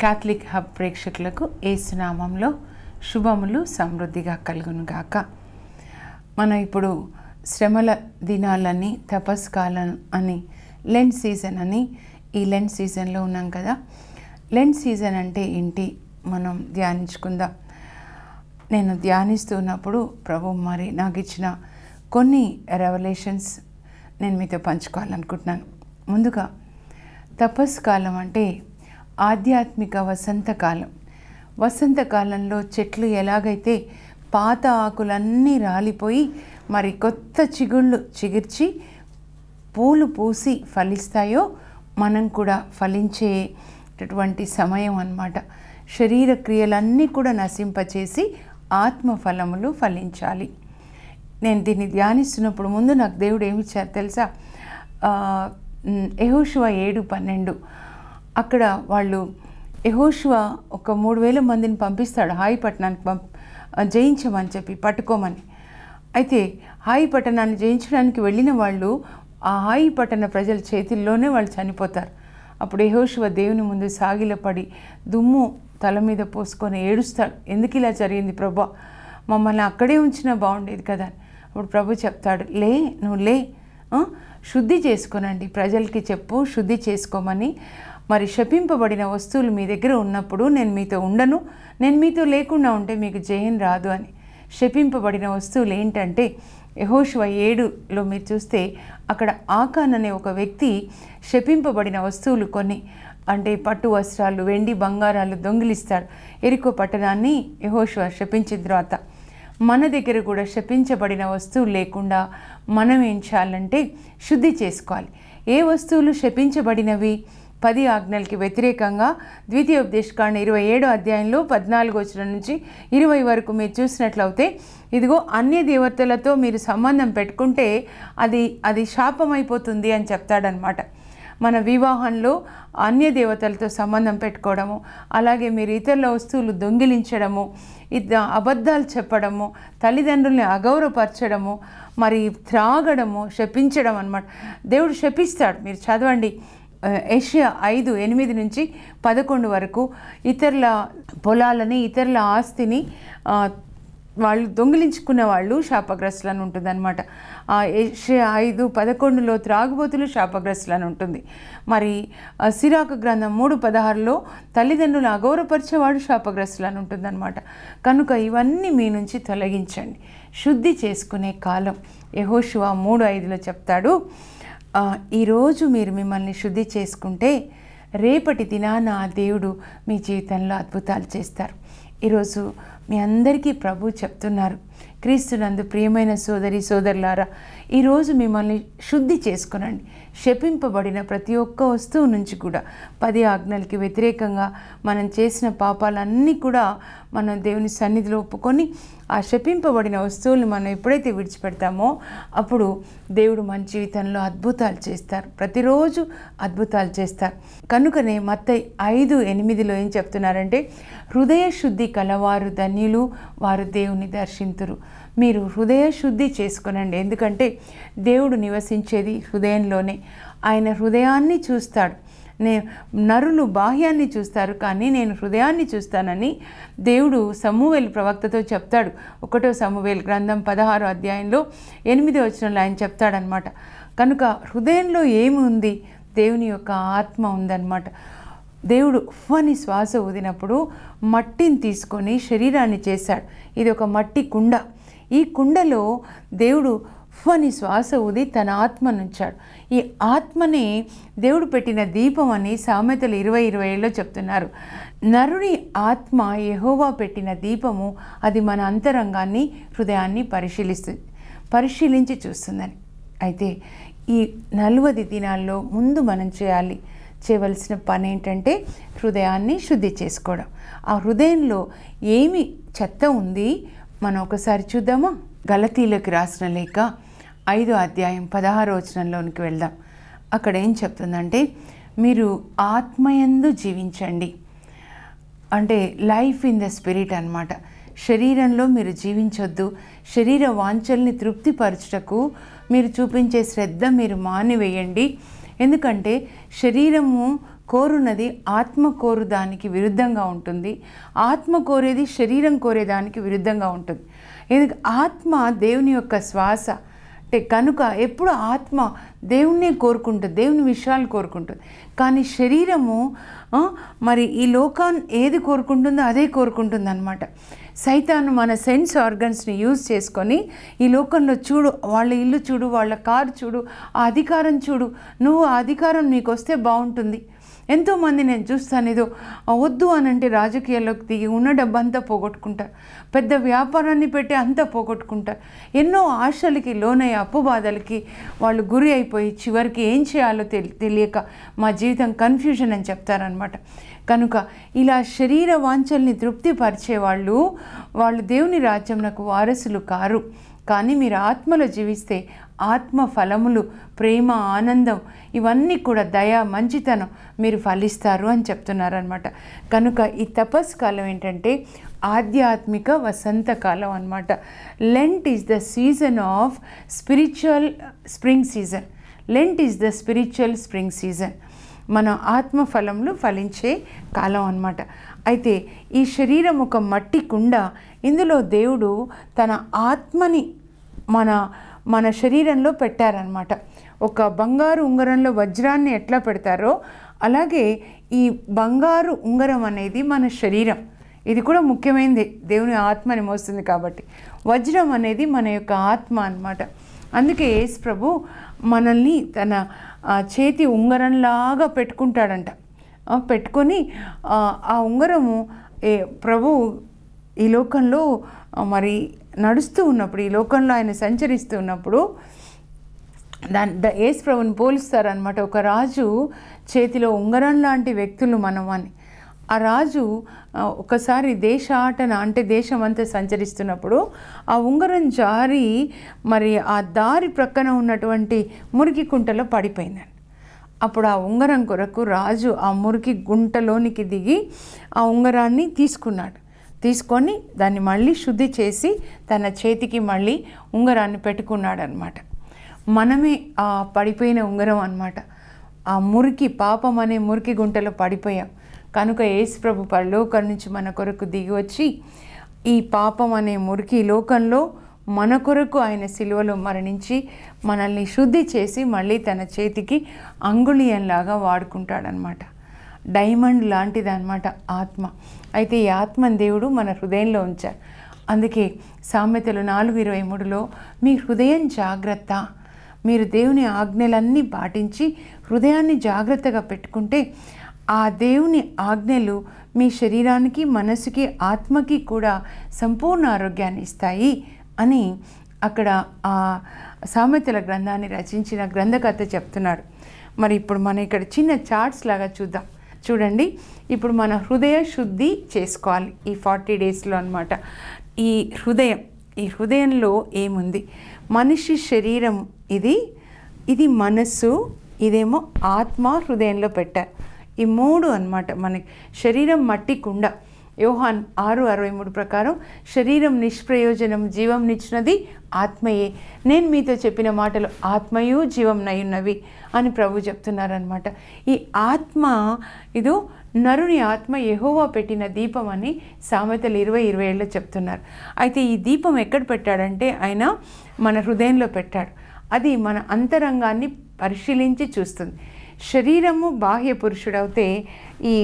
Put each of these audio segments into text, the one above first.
Catholic hub ప్రేక్షకులకు యేసు నామములో శుభములు సమృద్ధిగా కలుగునుగాక. మనం ఇప్పుడు శ్రమల దినాలని, తపస్కాలం అని, లెంట్ సీజన్ అని ఈ లెంట్ సీజన్లో ఉన్నాం కదా. లెంట్ సీజన్ అంటే ఏంటి మనం ధ్యానించుకుందాం. నేను ధ్యానిస్తున్నప్పుడు ప్రభు మరి నాకు ఇచ్చిన కొన్ని రెవల్యూషన్స్ నేను మీతో పంచుకోవాలనుకుంటున్నాను. ముందుగా తపస్కాలం అంటే ఆధ్యాత్మిక వసంతకాలం. వసంతకాలంలో చెట్లు ఎలాగైతే పాత ఆకులన్నీ రాలిపోయి మరి కొత్త చిగుళ్ళు చిగిర్చి పూలు పూసి ఫలిస్తాయో మనం కూడా ఫలించేటటువంటి సమయం అన్నమాట. శరీర క్రియలన్నీ కూడా నశింపచేసి ఆత్మఫలములు ఫలించాలి. నేను దీన్ని ధ్యానిస్తున్నప్పుడు ముందు నాకు దేవుడు ఏమిచ్చారు తెలుసా? యెహోషువ 7:12 అక్కడ వాళ్ళు యెహోషువ ఒక 3000 మందిని పంపిస్తాడు హాయి పట్టణానికి జయించమని చెప్పి, పట్టుకోమని. అయితే హాయి పట్టణాన్ని జయించడానికి వెళ్ళిన వాళ్ళు ఆ హాయి పట్టణ ప్రజల చేతుల్లోనే వాళ్ళు చనిపోతారు. అప్పుడు యెహోషువ దేవుని ముందు సాగిలపడి దుమ్ము తల మీద పోసుకొని ఏడుస్తాడు. ఎందుకు ఇలా జరిగింది ప్రభా, మమ్మల్ని అక్కడే ఉంచినా బాగుండేది కదా. అప్పుడు ప్రభు చెప్తాడు, లే నువ్వు లే, శుద్ధి చేసుకోనండి, ప్రజలకి చెప్పు శుద్ధి చేసుకోమని. మరి శపింపబడిన వస్తువులు మీ దగ్గర ఉన్నప్పుడు నేను మీతో ఉండను, నేను మీతో లేకుండా ఉంటే మీకు జయం రాదు అని. శపింపబడిన వస్తువులు ఏంటంటే యెహోషువ 7లో మీరు చూస్తే అక్కడ ఆకాన్ అనే ఒక వ్యక్తి శపింపబడిన వస్తువులు కొన్ని, అంటే పట్టు వస్త్రాలు, వెండి బంగారాలు దొంగిలిస్తాడు. యెరికో పట్టణాన్ని యెహోషువ శపించిన తర్వాత మన దగ్గర కూడా శపించబడిన వస్తువులు లేకుండా మనం ఏం చేయాలంటే శుద్ధి చేసుకోవాలి. ఏ వస్తువులు శపించబడినవి? 10 ఆజ్ఞలకి వ్యతిరేకంగా ద్వితీయోపదేశకాండ 27వ అధ్యాయంలో 14వ వచనం నుంచి 20 వరకు మీరు చూసినట్లయితే, ఇదిగో అన్య దేవతలతో మీరు సంబంధం పెట్టుకుంటే అది శాపమైపోతుంది అని చెప్తాడనమాట. మన వివాహంలో అన్య దేవతలతో సంబంధం పెట్టుకోవడము, అలాగే మీరు ఇతరుల వస్తువులు దొంగిలించడము, అబద్ధాలు చెప్పడము, తల్లిదండ్రుల్ని అగౌరవపరచడము, మరి త్రాగడము, శపించడం అన్నమాట. దేవుడు శపిస్తాడు. మీరు చదవండి యెషయా 5:8 నుంచి 11 వరకు. ఇతరుల పొలాలని, ఇతరుల ఆస్తిని వాళ్ళు దొంగిలించుకున్న వాళ్ళు శాపగ్రస్తులని ఉంటుందన్నమాట. యెషయా 5:11లో త్రాగుబోతులు శాపగ్రస్తులని ఉంటుంది. మరి సిరాకు గ్రంథం 3:16లో తల్లిదండ్రులు అగౌరవపరిచేవాడు శాపగ్రస్తులని ఉంటుందన్నమాట. కనుక ఇవన్నీ మీ నుంచి తొలగించండి, శుద్ధి చేసుకునే కాలం. యెహోషువ 3:5లో చెప్తాడు, ఈరోజు మీరు మిమ్మల్ని శుద్ధి చేసుకుంటే రేపటి దినాన ఆ దేవుడు మీ జీవితంలో అద్భుతాలు చేస్తారు. ఈరోజు మీ అందరికీ ప్రభు చెప్తున్నారు, క్రీస్తునందు ప్రియమైన సోదరి సోదరులారా, ఈరోజు మిమ్మల్ని శుద్ధి చేసుకునండి. శపింపబడిన ప్రతి ఒక్క వస్తువు నుంచి కూడా 10 ఆజ్ఞలకి వ్యతిరేకంగా మనం చేసిన పాపాలన్నీ కూడా మనం దేవుని సన్నిధిలో ఒప్పుకొని ఆ శపింపబడిన వస్తువులను మనం ఎప్పుడైతే విడిచిపెడతామో అప్పుడు దేవుడు మన జీవితంలో అద్భుతాలు చేస్తారు. ప్రతిరోజు అద్భుతాలు చేస్తారు. కనుకనే మత్తయి 5:8లో ఏం చెప్తున్నారంటే, హృదయ శుద్ధి కలవారు ధన్యులు, వారు దేవుని దర్శింతురు. మీరు హృదయ శుద్ధి చేసుకునండి. ఎందుకంటే దేవుడు నివసించేది హృదయంలోనే. ఆయన హృదయాన్ని చూస్తాడు. నరులు బాహ్యాన్ని చూస్తారు, కానీ నేను హృదయాన్ని చూస్తానని దేవుడు సమూయేలు ప్రవక్తతో చెప్తాడు. 1వ సమూయేలు గ్రంథం 16వ అధ్యాయంలో 8వ వచనంలో ఆయన చెప్తాడనమాట. కనుక హృదయంలో ఏమి ఉంది? దేవుని యొక్క ఆత్మ ఉందన్నమాట. దేవుడు ఉఫ్ఫని శ్వాస ఊదినప్పుడు మట్టిని తీసుకొని శరీరాన్ని చేశాడు. ఇది ఒక మట్టి కుండ. ఈ కుండలో దేవుడు ఉఫ్ఫని శ్వాస ఊది తన ఆత్మనుంచాడు. ఈ ఆత్మనే దేవుడు పెట్టిన దీపం అని సామెతలు 20:27లో చెప్తున్నారు. నరుని ఆత్మ యెహోవా పెట్టిన దీపము, అది మన అంతరంగాన్ని, హృదయాన్ని పరిశీలించి చూస్తుందని. అయితే ఈ 40 దినాల్లో ముందు మనం చేయవలసిన పని ఏంటంటే హృదయాన్ని శుద్ధి చేసుకోవడం. ఆ హృదయంలో ఏమి చెత్త ఉంది మనం ఒకసారి చూద్దామా? గలతీలకు రాసిన లేఖ 5వ అధ్యాయం 16వ వచనంలోనికి వెళ్దాం. అక్కడ ఏం చెప్తుందంటే, మీరు ఆత్మయందు జీవించండి. అంటే లైఫ్ ఇన్ ద స్పిరిట్ అన్నమాట. శరీరంలో మీరు జీవించొద్దు. శరీర వాంఛల్ని తృప్తిపరచుటకు మీరు చూపించే శ్రద్ధ మీరు మానివేయండి. ఎందుకంటే శరీరము కోరున్నది ఆత్మ కోరు దానికి విరుద్ధంగా ఉంటుంది, ఆత్మ కోరేది శరీరం కోరేదానికి విరుద్ధంగా ఉంటుంది. ఎందుకు? ఆత్మ దేవుని యొక్క శ్వాస అంటే కనుక ఎప్పుడు ఆత్మ దేవుణ్ణే కోరుకుంటుంది, దేవుని విషయాలు కోరుకుంటుంది. కానీ శరీరము మరి ఈ లోకాన్ని ఏది కోరుకుంటుందో అదే కోరుకుంటుంది అన్నమాట. సైతాను మన సెన్స్ ఆర్గన్స్ని యూజ్ చేసుకొని ఈ లోకంలో చూడు, వాళ్ళ ఇల్లు చూడు, వాళ్ళ కారు చూడు, ఆ అధికారం చూడు, నువ్వు ఆ అధికారం నీకు వస్తే బాగుంటుంది. ఎంతోమంది నేను చూస్తాను, ఏదో వద్దు అని అంటే రాజకీయాల్లోకి దిగి ఉన్న డబ్బంతా పోగొట్టుకుంటారు, పెద్ద వ్యాపారాన్ని పెట్టి అంతా పోగొట్టుకుంటారు. ఎన్నో ఆశలకి లోనై అప్పు బాధలకి వాళ్ళు గురి అయిపోయి చివరికి ఏం చేయాలో తెలియక మా జీవితం కన్ఫ్యూజన్ అని చెప్తారనమాట. కనుక ఇలా శరీర వాంఛల్ని తృప్తిపరిచే వాళ్ళు దేవుని రాజ్యంకు వారసులు కారు. కానీ మీరు ఆత్మలో జీవిస్తే ఆత్మ ఫలములు, ప్రేమ, ఆనందం, ఇవన్నీ కూడా దయ, మంచితనం మీరు ఫలిస్తారు అని చెప్తున్నారనమాట. కనుక ఈ తపస్సు కాలం ఏంటంటే ఆధ్యాత్మిక వసంతకాలం అన్నమాట. Lent is the season of spiritual spring season. Lent is the spiritual spring season. మన ఆత్మఫలములు ఫలించే కాలం అన్నమాట. అయితే ఈ శరీరం ఒక మట్టి కుండ, ఇందులో దేవుడు తన ఆత్మని మన శరీరంలో పెట్టారనమాట. ఒక బంగారు ఉంగరంలో వజ్రాన్ని ఎట్లా పెడతారో అలాగే ఈ బంగారు ఉంగరం అనేది మన శరీరం. ఇది కూడా ముఖ్యమైనది, దేవుని ఆత్మని మోస్తుంది కాబట్టి. వజ్రం అనేది మన యొక్క ఆత్మ అన్నమాట. అందుకే యేసు ప్రభు మనల్ని తన చేతి ఉంగరంలాగా పెట్టుకుంటాడంట. పెట్టుకొని ఆ ఉంగరము ప్రభు ఈ లోకంలో మరి నడుస్తూ ఉన్నప్పుడు, ఈ లోకంలో ఆయన సంచరిస్తూ ఉన్నప్పుడు యేసు ప్రభుని పోలుస్తారనమాట. ఒక రాజు చేతిలో ఉంగరం లాంటి వ్యక్తులు మనం అని. ఆ రాజు ఒకసారి దేశాటన అంటే దేశం అంతా సంచరిస్తున్నప్పుడు ఆ ఉంగరం జారి మరి ఆ దారి ప్రక్కన ఉన్నటువంటి మురికి కుంటలో పడిపోయిందండి. అప్పుడు ఆ ఉంగరం కొరకు రాజు ఆ మురికి గుంటలోనికి దిగి ఆ ఉంగరాన్ని తీసుకొని దాన్ని మళ్ళీ శుద్ధి చేసి తన చేతికి మళ్ళీ ఉంగరాన్ని పెట్టుకున్నాడు అనమాట. మనమే ఆ పడిపోయిన ఉంగరం అన్నమాట. ఆ మురికి, పాపం అనే మురికి గుంటలో పడిపోయాం. కనుక యేసు ప్రభు పరలోకం నుంచి మన కొరకు దిగి వచ్చి ఈ పాపం అనే మురికి లోకంలో మన కొరకు ఆయన సిలువలో మరణించి మనల్ని శుద్ధి చేసి మళ్ళీ తన చేతికి అంగుళీయంలాగా వాడుకుంటాడనమాట. డైమండ్ లాంటిది అనమాట ఆత్మ. అయితే ఈ ఆత్మని దేవుడు మన హృదయంలో ఉంచారు. అందుకే సామెతలు 4:23లో మీ హృదయం జాగ్రత్త, మీరు దేవుని ఆజ్ఞలన్నీ పాటించి హృదయాన్ని జాగ్రత్తగా పెట్టుకుంటే ఆ దేవుని ఆజ్ఞలు మీ శరీరానికి, మనసుకి, ఆత్మకి కూడా సంపూర్ణ ఆరోగ్యాన్ని ఇస్తాయి అని అక్కడ ఆ సామెతల గ్రంథాన్ని రచించిన గ్రంథకర్త చెప్తున్నాడు. మరి ఇప్పుడు మనం ఇక్కడ చిన్న చార్ట్స్ లాగా చూద్దాం. చూడండి, ఇప్పుడు మన హృదయ శుద్ధి చేసుకోవాలి ఈ 40 డేస్లో అన్నమాట. ఈ హృదయంలో ఏముంది? మనిషి శరీరం ఇది మనస్సు, ఇదేమో ఆత్మ హృదయంలో పెట్టారు. ఈ 3 అన్నమాట. మనకి శరీరం మట్టి కుండ. యోహాన్ 6:63 ప్రకారం శరీరం నిష్ప్రయోజనం, జీవం నిచ్చినది ఆత్మయే. నేను మీతో చెప్పిన మాటలు ఆత్మయు జీవం నయున్నవి అని ప్రభు చెప్తున్నారనమాట. ఈ ఆత్మ ఇదో నరుని ఆత్మ యెహోవా పెట్టిన దీపం అని సామెతలు 20:27లో చెప్తున్నారు. అయితే ఈ దీపం ఎక్కడ పెట్టాడంటే ఆయన మన హృదయంలో పెట్టాడు. అది మన అంతరంగాన్ని పరిశీలించి చూస్తుంది. శరీరము బాహ్య పురుషుడవుతే ఈ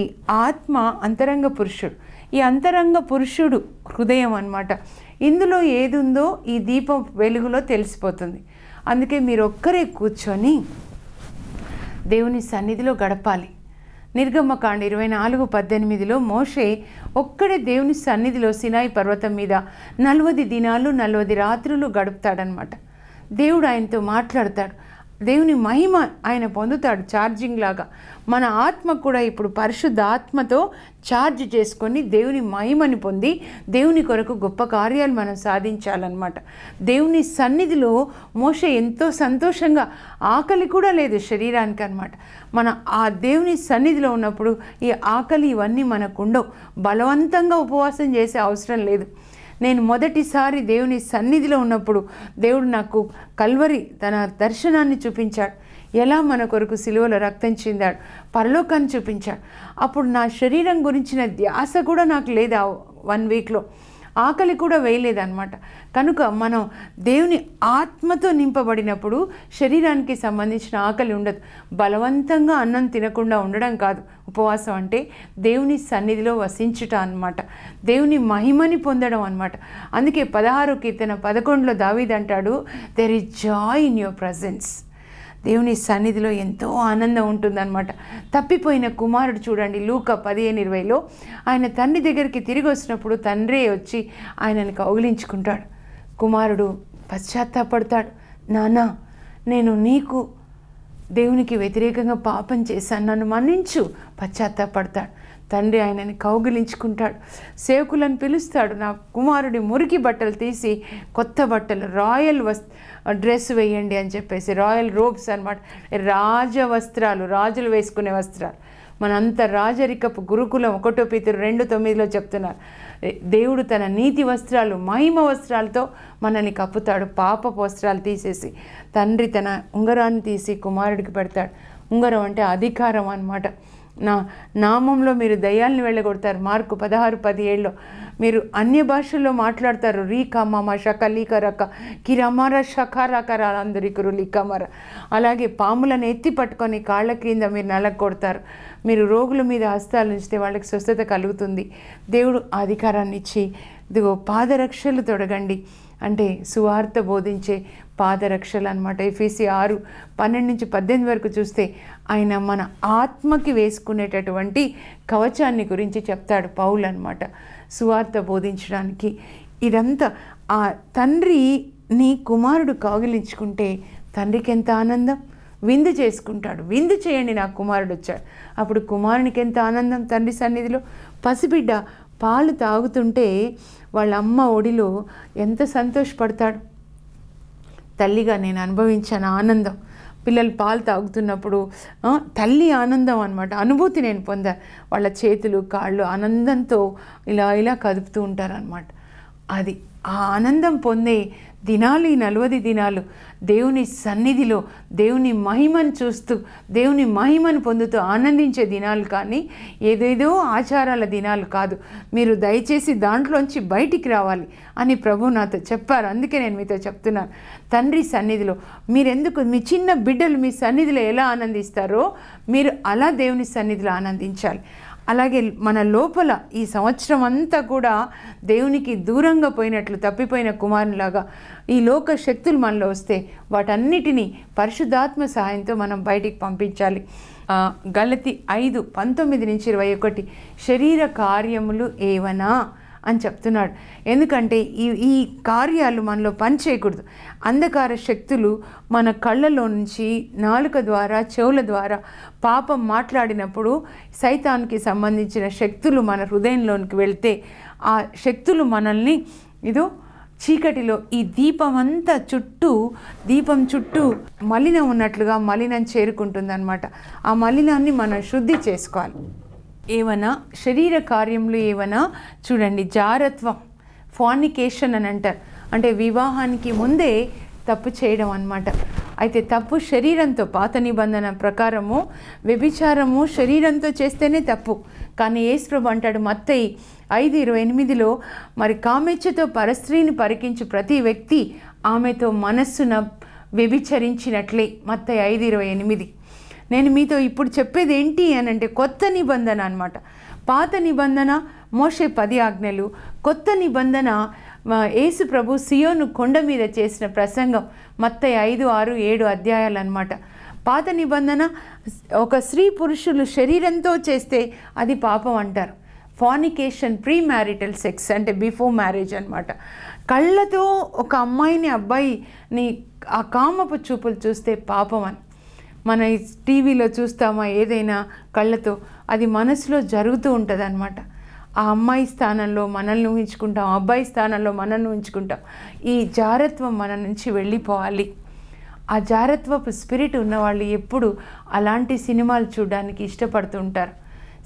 ఆత్మ అంతరంగ పురుషుడు. ఈ అంతరంగ పురుషుడు హృదయం అన్నమాట. ఇందులో ఏది ఉందో ఈ దీపం వెలుగులో తెలిసిపోతుంది. అందుకే మీరు ఒక్కరే కూర్చొని దేవుని సన్నిధిలో గడపాలి. నిర్గమకాండ 24:18లో మోషే ఒక్కడే దేవుని సన్నిధిలో సినాయి పర్వతం మీద 40 దినాలు 40 రాత్రులు గడుపుతాడనమాట. దేవుడు ఆయనతో మాట్లాడతాడు. దేవుని మహిమ ఆయన పొందుతాడు ఛార్జింగ్ లాగా. మన ఆత్మ కూడా ఇప్పుడు పరిశుద్ధ ఆత్మతో ఛార్జ్ చేసుకొని దేవుని మహిమని పొంది దేవుని కొరకు గొప్ప కార్యాలు మనం సాధించాలన్నమాట. దేవుని సన్నిధిలో మోషే ఎంతో సంతోషంగా, ఆకలి కూడా లేదు శరీరానికి అన్నమాట. మన ఆ దేవుని సన్నిధిలో ఉన్నప్పుడు ఈ ఆకలి ఇవన్నీ మనకు ఉండవు. బలవంతంగా ఉపవాసం చేసే అవసరం లేదు. నేను మొదటిసారి దేవుని సన్నిధిలో ఉన్నప్పుడు దేవుడు నాకు కల్వరి తన దర్శనాన్ని చూపించాడు. ఎలా మన కొరకు సిలువలో రక్తం చిందాడు, పరలోకాన్ని చూపించాడు. అప్పుడు నా శరీరం గురించిన ధ్యాస కూడా నాకు లేదు. 1 వీక్లో ఆకలి కూడా వేయలేదన్నమాట. కనుక మనం దేవుని ఆత్మతో నింపబడినప్పుడు శరీరానికి సంబంధించిన ఆకలి ఉండదు. బలవంతంగా అన్నం తినకుండా ఉండడం కాదు ఉపవాసం అంటే, దేవుని సన్నిధిలో వసించుట అన్నమాట, దేవుని మహిమని పొందడం అన్నమాట. అందుకే 16వ కీర్తన 11లో దావీదు అంటాడు, there is Joy in your presence. దేవుని సన్నిధిలో ఎంతో ఆనందం ఉంటుందన్నమాట. తప్పిపోయిన కుమారుడు చూడండి, లూకా 15:20లో ఆయన తండ్రి దగ్గరికి తిరిగి వచ్చినప్పుడు తండ్రే వచ్చి ఆయనని కౌగిలించుకుంటాడు. కుమారుడు పశ్చాత్తాపడతాడు, నాన్న నేను నీకు దేవునికి వ్యతిరేకంగా పాపం చేశాను, నన్ను మన్నించు, పశ్చాత్తాపడతాడు. తండ్రి ఆయనని కౌగిలించుకుంటాడు, సేవకులను పిలుస్తాడు, నా కుమారుడి మురికి బట్టలు తీసి కొత్త బట్టలు రాయల్ డ్రెస్ వేయండి అని చెప్పేసి, రాయల్ రోబ్స్ అన్నమాట, రాజవస్త్రాలు, రాజులు వేసుకునే వస్త్రాలు. మనంత రాజరికపు గురుకులం 1 Peter 2:9లో చెప్తున్నారు. దేవుడు తన నీతి వస్త్రాలు, మహిమ వస్త్రాలతో మనల్ని కప్పుతాడు. పాపపు వస్త్రాలు తీసేసి తండ్రి తన ఉంగరాన్ని తీసి కుమారుడికి పెడతాడు. ఉంగరం అంటే అధికారం అన్నమాట. నా నామంలో మీరు దయ్యాల్ని వెళ్ళగొడతారు. మార్కు 16:17లో మీరు అన్య భాషల్లో మాట్లాడతారు. రీకమమ షకలీకరక కిరమర షకరకరాలందరికరు లికమర. అలాగే పాములను ఎత్తి పట్టుకొని కాళ్ళ క్రింద మీరు నలగొడతారు. మీరు రోగుల మీద హస్తాలు ఉంచితే వాళ్ళకి స్వస్థత కలుగుతుంది. దేవుడు అధికారాన్ని ఇచ్చి, ఇదిగో పాదరక్షలు తొడగండి అంటే సువార్త బోధించే పాదరక్షలు అన్నమాట. ఎఫెసీ 6:12-18 వరకు చూస్తే ఆయన మన ఆత్మకి వేసుకునేటటువంటి కవచాన్ని గురించి చెప్తాడు పౌలు అన్నమాట, సువార్త బోధించడానికి. ఇదంతా ఆ తండ్రి నీ కుమారుడు కౌగిలించుకుంటే తండ్రికి ఎంత ఆనందం, విందు చేసుకుంటాడు. విందు చేయండి, నా కుమారుడు వచ్చాడు. అప్పుడు కుమారునికి ఎంత ఆనందం తండ్రి సన్నిధిలో. పసిబిడ్డ పాలు తాగుతుంటే వాళ్ళ అమ్మ ఒడిలో ఎంత సంతోషపడతాడు. తల్లిగా నేను అనుభవించాను ఆనందం. పిల్లలు పాలు తాగుతున్నప్పుడు తల్లి ఆనందం అన్నమాట, అనుభూతి నేను పొందాను. వాళ్ళ చేతులు కాళ్ళు ఆనందంతో ఇలా ఇలా కదుపుతూ ఉంటారన్నమాట. అది ఆ ఆనందం పొందే దినాలు ఈ 40 దినాలు దేవుని సన్నిధిలో దేవుని మహిమను చూస్తూ దేవుని మహిమను పొందుతూ ఆనందించే దినాలు, కానీ ఏదేదో ఆచారాల దినాలు కాదు. మీరు దయచేసి దాంట్లోంచి బయటికి రావాలి అని ప్రభు నాతో చెప్పారు. అందుకే నేను మీతో చెప్తున్నాను, తండ్రి సన్నిధిలో మీరెందుకు, మీ చిన్న బిడ్డలు మీ సన్నిధిలో ఎలా ఆనందిస్తారో మీరు అలా దేవుని సన్నిధిలో ఆనందించాలి. అలాగే మన లోపల ఈ సంవత్సరం అంతా కూడా దేవునికి దూరంగా పోయినట్లు తప్పిపోయిన కుమారునిలాగా ఈ లోక శక్తులు మనలో వస్తే వాటన్నిటినీ పరిశుద్ధాత్మ సహాయంతో మనం బయటికి పంపించాలి. గలతి 5:19-21 శరీర కార్యములు ఏవనా అని చెప్తున్నాడు. ఎందుకంటే ఈ కార్యాలు మనలో పని చేయకూడదు. అంధకార శక్తులు మన కళ్ళలో నుంచి నాలుక ద్వారా చెవుల ద్వారా పాపం మాట్లాడినప్పుడు సైతానికి సంబంధించిన శక్తులు మన హృదయంలోనికి వెళ్తే ఆ శక్తులు మనల్ని చీకటిలో ఈ దీపం చుట్టూ మలినం ఉన్నట్లుగా మలినం చేరుకుంటుందన్నమాట. ఆ మలినాన్ని మనం శుద్ధి చేసుకోవాలి. ఏవనా శరీర కార్యములు ఏవనా చూడండి, జారత్వం, ఫార్నికేషన్ అని అంటారు. అంటే వివాహానికి ముందే తప్పు చేయడం అన్నమాట. అయితే తప్పు శరీరంతో, పాత నిబంధన ప్రకారము వ్యభిచారము శరీరంతో చేస్తేనే తప్పు. కానీ యేసు ప్రభు అంటాడు మత్తయి 5:28లో, మరి కామెచ్చతో పరస్త్రీని పరికించు ప్రతి వ్యక్తి ఆమెతో మనస్సున వ్యభిచరించినట్లే. మత్తయి 5:28. నేను మీతో ఇప్పుడు చెప్పేది ఏంటి అని అంటే కొత్త నిబంధన అన్నమాట. పాత నిబంధన మోషే 10 ఆజ్ఞలు, కొత్త నిబంధన యేసు ప్రభు సియోను కొండ మీద చేసిన ప్రసంగం మత్తయి 5, 6, 7 అధ్యాయాలు అన్నమాట. పాత నిబంధన ఒక స్త్రీ పురుషులు శరీరంతో చేస్తే అది పాపం అంటారు. ఫార్నికేషన్ ప్రీ మ్యారిటల్ సెక్స్ అంటే బిఫోర్ మ్యారేజ్ అన్నమాట. కళ్ళతో ఒక అమ్మాయిని అబ్బాయిని ఆ కామపు చూపులు చూస్తే పాపం అని మన టీవీలో చూస్తామా ఏదైనా కళ్ళతో, అది మనసులో జరుగుతూ ఉంటుంది అన్నమాట. ఆ అమ్మాయి స్థానంలో మనల్ని ఊహించుకుంటాం, అబ్బాయి స్థానంలో మనల్ని ఊహించుకుంటాం. ఈ జారత్వం మన నుంచి వెళ్ళిపోవాలి. ఆ జారత్వపు స్పిరిట్ ఉన్నవాళ్ళు ఎప్పుడు అలాంటి సినిమాలు చూడడానికి ఇష్టపడుతూ ఉంటారు.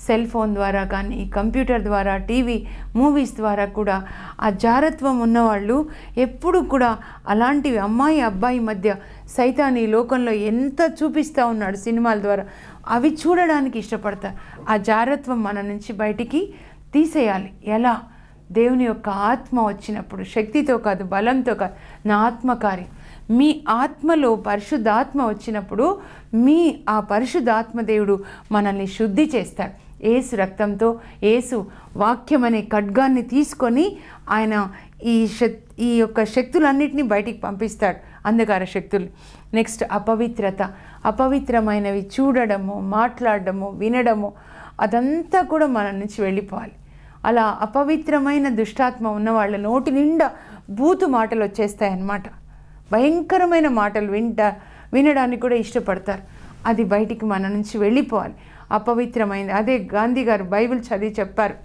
సెల్ ఫోన్ ద్వారా కానీ, కంప్యూటర్ ద్వారా, టీవీ, మూవీస్ ద్వారా కూడా ఆ జారత్వం ఉన్నవాళ్ళు ఎప్పుడు కూడా అలాంటివి అమ్మాయి అబ్బాయి మధ్య సైతాన్ ఈ లోకంలో ఎంత చూపిస్తూ ఉన్నాడు సినిమాల ద్వారా, అవి చూడడానికి ఇష్టపడతారు. ఆ జారత్వం మన నుంచి బయటికి తీసేయాలి. ఎలా? దేవుని యొక్క ఆత్మ వచ్చినప్పుడు, శక్తితో కాదు, బలంతో కాదు, నా ఆత్మకార్యం. మీ ఆత్మలో పరిశుద్ధాత్మ వచ్చినప్పుడు ఆ పరిశుద్ధాత్మ దేవుడు మనల్ని శుద్ధి చేస్తాడు. యేసు రక్తంతో, యేసు వాక్యం అనే ఖడ్గాన్ని తీసుకొని ఆయన ఈ యొక్క శక్తులన్నిటినీ బయటికి పంపిస్తాడు, అంధకార శక్తులు. నెక్స్ట్ అపవిత్రత. అపవిత్రమైనవి చూడడము, మాట్లాడడము, వినడము, అదంతా కూడా మన నుంచి వెళ్ళిపోవాలి. అలా అపవిత్రమైన దుష్టాత్మ ఉన్న వాళ్ళ నోటి నిండా బూతు మాటలు వచ్చేస్తాయన్నమాట. భయంకరమైన మాటలు వినడానికి కూడా ఇష్టపడతారు. అది బయటికి మన నుంచి వెళ్ళిపోవాలి. అపవిత్రమైనది. అదే గాంధీ గారు బైబిల్ చదివి చెప్పారు,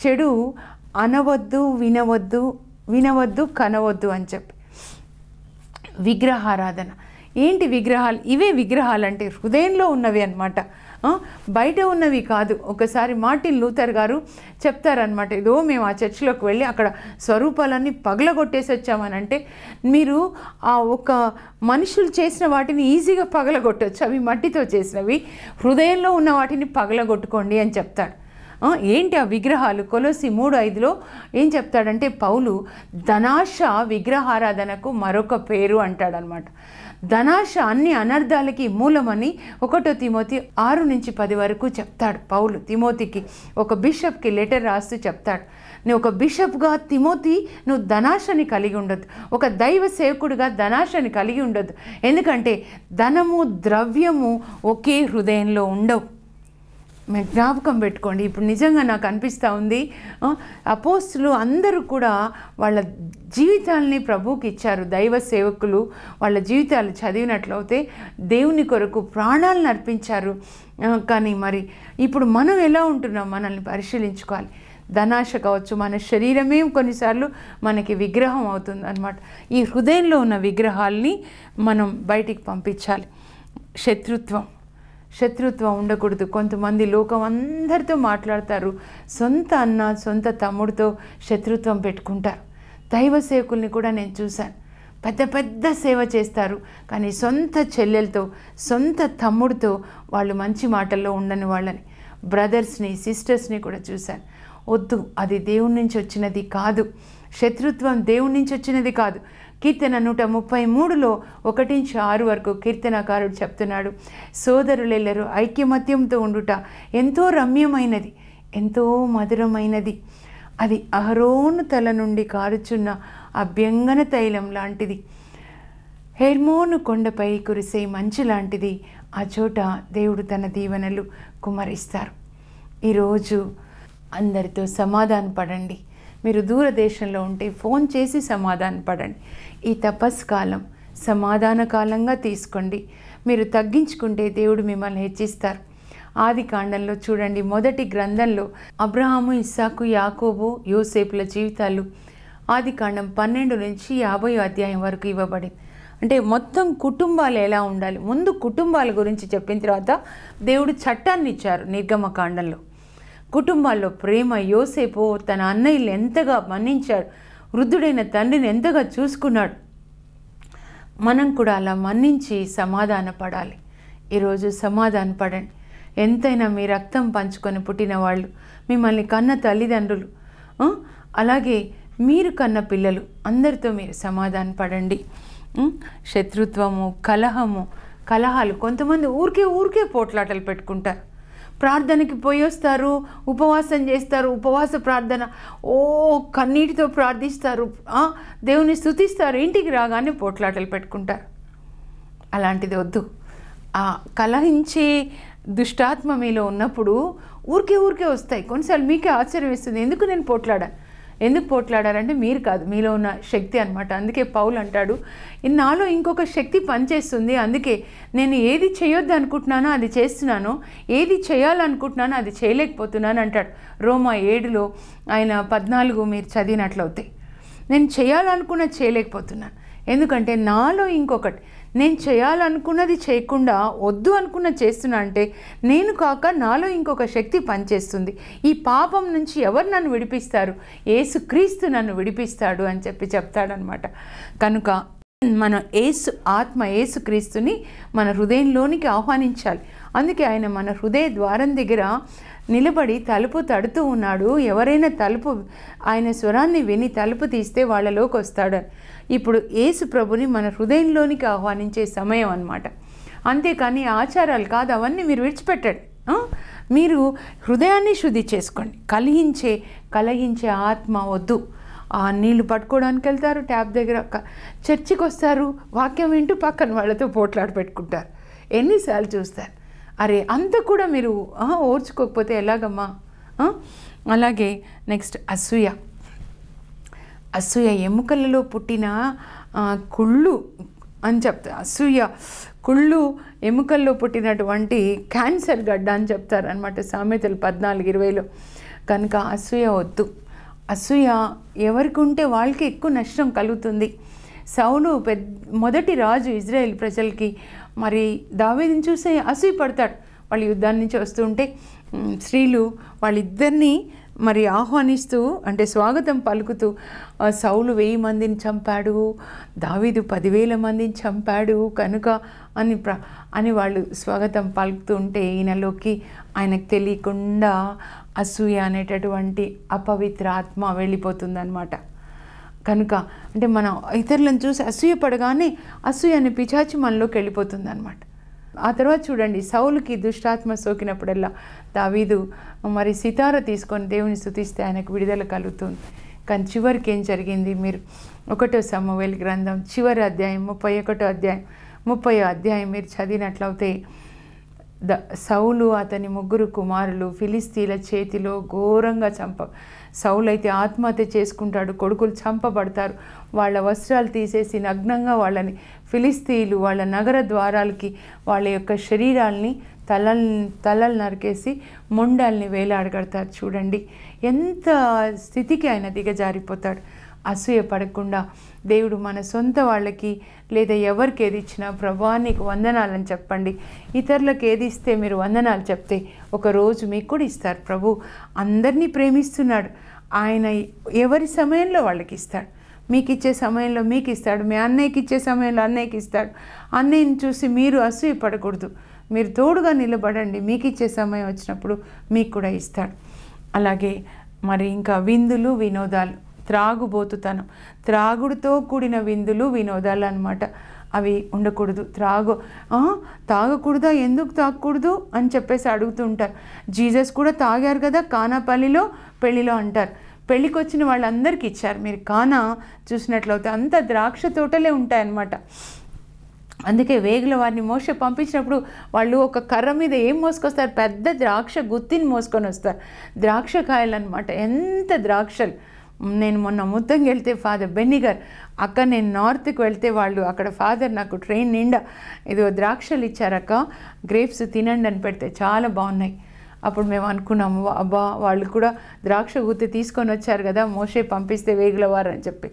చెడు అనవద్దు, వినవద్దు, కనవద్దు అని చెప్పి. విగ్రహారాధన. ఏంటి విగ్రహాలు? ఇవే విగ్రహాలు అంటే హృదయంలో ఉన్నవి అన్నమాట, బయట ఉన్నవి కాదు. ఒకసారి మార్టిన్ లూథర్ గారు చెప్తారనమాట, ఏదో మేము ఆ చర్చిలోకి వెళ్ళి అక్కడ స్వరూపాలన్నీ పగలగొట్టేసి వచ్చామనంటే, మీరు ఆ ఒక మనుషులు చేసిన వాటిని ఈజీగా పగలగొట్టవచ్చు, అవి మట్టితో చేసినవి, హృదయంలో ఉన్న వాటిని పగలగొట్టుకోండి అని చెప్తాడు. ఏంటి ఆ విగ్రహాలు? కొలొస్సీ 3:5లో ఏం చెప్తాడంటే పౌలు, ధనాశ విగ్రహారాధనకు మరొక పేరు అంటాడనమాట. ధనాశ అన్ని అనర్థాలకి మూలమని 1 తిమోతి 6-10 వరకు చెప్తాడు పౌలు తిమోతికి. ఒక బిషప్కి లెటర్ రాస్తూ చెప్తాడు, నువ్వు ఒక బిషప్గా తిమోతి నువ్వు ధనాశని కలిగి ఉండొద్దు, ఒక దైవ సేవకుడిగా ధనాశని కలిగి ఉండొద్దు. ఎందుకంటే ధనము, ద్రవ్యము ఒకే హృదయంలో ఉండవు. మీరు జ్ఞాపకం పెట్టుకోండి. ఇప్పుడు నిజంగా నాకు అనిపిస్తూ ఉంది, అపోస్తులు అందరూ కూడా వాళ్ళ జీవితాలని ప్రభువుకి ఇచ్చారు. దైవ సేవకులు వాళ్ళ జీవితాలు చదివినట్లయితే దేవుని కొరకు ప్రాణాలను అర్పించారు. కానీ మరి ఇప్పుడు మనం ఎలా ఉంటున్నాం? మనల్ని పరిశీలించుకోవాలి. ధనాశ కావచ్చు, మన శరీరమే కొన్నిసార్లు మనకి విగ్రహం అవుతుంది అన్నమాట. ఈ హృదయంలో ఉన్న విగ్రహాల్ని మనం బయటికి పంపించాలి. శత్రుత్వం ఉండకూడదు. కొంతమంది లోకం అందరితో మాట్లాడతారు, సొంత అన్న సొంత తమ్ముడితో శత్రుత్వం పెట్టుకుంటారు. దైవ సేవకుల్ని కూడా నేను చూశాను, పెద్ద సేవ చేస్తారు, కానీ సొంత చెల్లెలతో, సొంత తమ్ముడితో వాళ్ళు మంచి మాటల్లో ఉండని వాళ్ళని, బ్రదర్స్ని, సిస్టర్స్ని కూడా చూశాను. వద్దు, అది దేవుని నుంచి వచ్చినది కాదు. శత్రుత్వం దేవుని నుంచి వచ్చినది కాదు. కీర్తన 133లో 1-6 వరకు కీర్తనకారుడు చెప్తున్నాడు, సోదరులెల్లరూ ఐక్యమత్యంతో ఉండుట ఎంతో రమ్యమైనది, ఎంతో మధురమైనది. అది అహరోను తల నుండి కారుచున్న అభ్యంగన తైలం లాంటిది, హెర్మోను కొండపై కురిసే మంచు లాంటిది. ఆ చోట దేవుడు తన దీవెనలు కుమ్మరిస్తారు. ఈరోజు అందరితో సమాధాన పడండి. మీరు దూరదేశంలో ఉంటే ఫోన్ చేసి సమాధాన పడండి. ఈ తపస్సు కాలం సమాధాన కాలంగా తీసుకోండి. మీరు తగ్గించుకుంటే దేవుడు మిమ్మల్ని హెచ్చిస్తారు. ఆది కాండంలో చూడండి, మొదటి గ్రంథంలో అబ్రహాము, ఇస్సాకు, యాకోబు, యోసేపుల జీవితాలు ఆది కాండం 12-50 అధ్యాయం వరకు ఇవ్వబడింది. అంటే మొత్తం కుటుంబాలు ఎలా ఉండాలి. ముందు కుటుంబాల గురించి చెప్పిన తర్వాత దేవుడు చట్టాన్ని ఇచ్చారు. నిర్గమకాండంలో కుటుంబాల్లో ప్రేమ. యోసేపు తన అన్నయ్యలు ఎంతగా మన్నించాడు, వృద్ధుడైన తండ్రిని ఎంతగా చూసుకున్నాడు. మనం కూడా అలా మన్నించి సమాధాన పడాలి. ఈరోజు సమాధాన పడండి. ఎంతైనా మీ రక్తం పంచుకొని పుట్టిన వాళ్ళు, మిమ్మల్ని కన్న తల్లిదండ్రులు, అలాగే మీరు కన్న పిల్లలు, అందరితో మీరు సమాధాన పడండి. శత్రుత్వము, కలహాలు. కొంతమంది ఊరికే పోట్లాటలు పెట్టుకుంటారు. ప్రార్థనకి పోయి వస్తారు, ఉపవాసం చేస్తారు, ఉపవాస ప్రార్థన, కన్నీటితో ప్రార్థిస్తారు, దేవుని స్తుతిస్తారు, ఇంటికి రాగానే పోట్లాటలు పెట్టుకుంటారు. అలాంటిది వద్దు. ఆ కలహించే దుష్టాత్మ మీలో ఉన్నప్పుడు ఊరికే వస్తాయి. కొన్నిసార్లు మీకే ఆశ్చర్యం వేస్తుంది, ఎందుకు పోట్లాడారంటే మీరు కాదు, మీలో ఉన్న శక్తి అనమాట. అందుకే పౌలు అంటాడు, నాలో ఇంకొక శక్తి పనిచేస్తుంది, అందుకే నేను ఏది చేయొద్దు అనుకుంటున్నానో అది చేస్తున్నాను, ఏది చేయాలనుకుంటున్నానో అది చేయలేకపోతున్నాను అంటాడు. రోమా 7లో ఆయన 14 మీరు చదివినట్లయితే, నేను చేయాలనుకున్న చేయలేకపోతున్నాను, ఎందుకంటే నాలో ఇంకొకటి, నేను చేయాలనుకున్నది చేయకుండా వద్దు అనుకున్నది చేస్తున్నా అంటే నేను కాక నాలో ఇంకొక శక్తి పనిచేస్తుంది. ఈ పాపం నుంచి ఎవరు నన్ను విడిపిస్తారు? యేసుక్రీస్తు నన్ను విడిపిస్తాడు అని చెప్తాడనమాట. కనుక మన యేసుక్రీస్తుని మన హృదయంలోనికి ఆహ్వానించాలి. అందుకే ఆయన మన హృదయ ద్వారం దగ్గర నిలబడి తలుపు తడుతూ ఉన్నాడు. ఎవరైనా ఆయన స్వరాన్ని విని తలుపు తీస్తే వాళ్ళలోకి వస్తాడు. ఇప్పుడు యేసు ప్రభుని మన హృదయంలోనికి ఆహ్వానించే సమయం అన్నమాట. అంతేకాని ఆచారాలు కాదు, అవన్నీ మీరు విడిచిపెట్టండి. మీరు హృదయాన్ని శుద్ధి చేసుకోండి. కలహించే ఆత్మ వద్దు. నీళ్లు పట్టుకోవడానికి వెళ్తారు, ట్యాప్ దగ్గర చర్చికి వస్తారు, వాక్యం వింటూ పక్కన వాళ్ళతో పోట్లాడి పెట్టుకుంటారు. ఎన్నిసార్లు చూస్తారు? అరే అంత కూడా మీరు ఓర్చుకోకపోతే ఎలాగమ్మా? అలాగే నెక్స్ట్ అసూయ ఎముకలలో పుట్టిన కుళ్ళు అని చెప్తారు. అసూయ కుళ్ళు ఎముకల్లో పుట్టినటువంటి క్యాన్సర్ గడ్డ అని చెప్తారు అనమాట సామెతలు 14:20లో. కనుక అసూయ వద్దు. అసూయ ఎవరికి ఉంటే వాళ్ళకి ఎక్కువ నష్టం కలుగుతుంది. సౌలు మొదటి రాజు ఇజ్రాయెల్ ప్రజలకి. మరి దావీదుని చూసి అసూయ పడతాడు. వాళ్ళు యుద్ధాన్ని నుంచి వస్తుంటే స్త్రీలు వాళ్ళిద్దరినీ మరి ఆహ్వానిస్తూ అంటే స్వాగతం పలుకుతూ సౌలు 1000 మందిని చంపాడు, దావీదు 10,000 మందిని చంపాడు కనుక అని వాళ్ళు స్వాగతం పలుకుతూ ఉంటే ఈయనలోకి ఆయనకు తెలియకుండా అసూయ అనేటటువంటి అపవిత్ర ఆత్మ వెళ్ళిపోతుందన్నమాట. కనుక అంటే మనం ఇతరులను చూసి అసూయ పడగానే అసూయ అనే పిశాచి మనలోకి వెళ్ళిపోతుంది అనమాట. ఆ తర్వాత చూడండి, సౌలుకి దుష్టాత్మ సోకినప్పుడల్లా దావీదు మరి సితార తీసుకొని దేవుని స్తుతిస్తే ఆయనకు విడుదల కలుగుతుంది. కానీ చివరికి ఏం జరిగింది? మీరు 1 సమూయేలు గ్రంథం చివరి అధ్యాయం 30వ అధ్యాయం మీరు చదివినట్లయితే సౌలు అతని 3 కుమారులు ఫిలిస్తీన్ల చేతిలో ఘోరంగా సౌలు అయితే ఆత్మహత్య చేసుకుంటాడు. కొడుకులు చంపబడతారు. వాళ్ళ వస్త్రాలు తీసేసి నగ్నంగా వాళ్ళని ఫిలిస్తీన్లు వాళ్ళ నగర ద్వారాలకి వాళ్ళ యొక్క శరీరాల్ని తలలు నరికేసి మొండాల్ని వేలాడగడతారు. చూడండి ఎంత స్థితికి ఆయన దిగజారిపోతాడు. అసూయ పడకుండా దేవుడు మన సొంత వాళ్ళకి లేదా ఎవరికి ఏది ఇచ్చినా ప్రభువా నీకు వందనాలని చెప్పండి. ఇతరులకు ఏది ఇస్తే మీరు వందనాలు చెప్తే ఒకరోజు మీకు కూడా ఇస్తారు. ప్రభు అందరినీ ప్రేమిస్తున్నాడు. ఆయన ఎవరి సమయంలో వాళ్ళకి ఇస్తాడు. మీకు ఇచ్చే సమయంలో మీకు ఇస్తాడు. మీ అన్నయ్యకి ఇచ్చే సమయంలో అన్నయ్యకి ఇస్తాడు. అన్నయ్యని చూసి మీరు అసూయ పడకూడదు. మీరు తోడుగా నిలబడండి. మీకు ఇచ్చే సమయం వచ్చినప్పుడు మీకు కూడా ఇస్తాడు. అలాగే మరి ఇంకా విందులు వినోదాలు, త్రాగుబోతుతనం, త్రాగుడుతో కూడిన విందులు వినోదాలు అన్నమాట. అవి ఉండకూడదు. తాగకూడదా? ఎందుకు తాగకూడదు అని చెప్పేసి అడుగుతూ ఉంటారు. జీసస్ కూడా తాగారు కదా కానా పెళ్ళిలో అంటారు. పెళ్ళికి వచ్చిన వాళ్ళందరికీ ఇచ్చారు. మీరు కానా చూసినట్లయితే అంత ద్రాక్ష తోటలే ఉంటాయన్నమాట. అందుకే వేగుల వారిని మోషే పంపించినప్పుడు వాళ్ళు ఒక కర్ర మీద ఏం మోసుకొస్తారు? పెద్ద ద్రాక్ష గుత్తిని మోసుకొని వస్తారు. ద్రాక్ష కాయలు అనమాట. ఎంత ద్రాక్షలు! నేను మొన్న ముత్తంగి వెళ్తే ఫాదర్ బెన్నీ గారు అక్క, నేను నార్త్కి వెళ్తే వాళ్ళు అక్కడ ఫాదర్ నాకు ట్రైన్ నిండా ఏదో ద్రాక్షలు ఇచ్చారక్క, గ్రేప్స్ తినండి అని పెడితే చాలా బాగున్నాయి. అప్పుడు మేము అనుకున్నాము, అబ్బా వాళ్ళు కూడా ద్రాక్ష గుత్తి తీసుకొని వచ్చారు కదా మోషే పంపిస్తే వేగులవారు అని చెప్పి.